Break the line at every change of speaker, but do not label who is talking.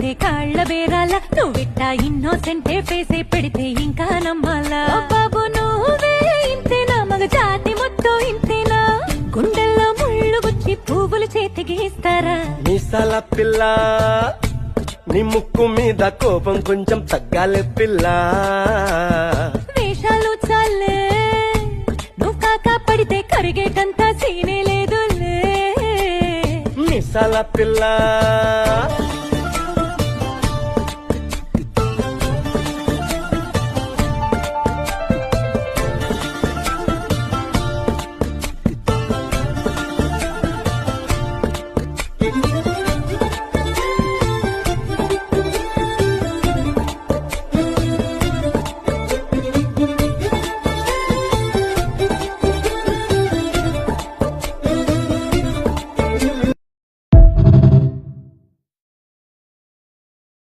పడితే కాళ్ళ బేరాల నువ్విట్టా ఇన్నోసెంటే ఫేసే పెడితే ఇంకా నమ్మాలా బాబు నువ్వే ఇంతేనా మగ జాతి మొత్తం ఇంతేనా గుండెల్లో ముళ్ళు గుచ్చి పువ్వులు చేతికి ఇస్తారా
మీసాల పిల్ల నీ ముక్కు మీద కోపం కొంచెం తగ్గాలే పిల్ల
వేషాలు చాలే నువ్వు కాకా పడితే కరిగేటంతా సీనే లేదులే
మీసాల పిల్ల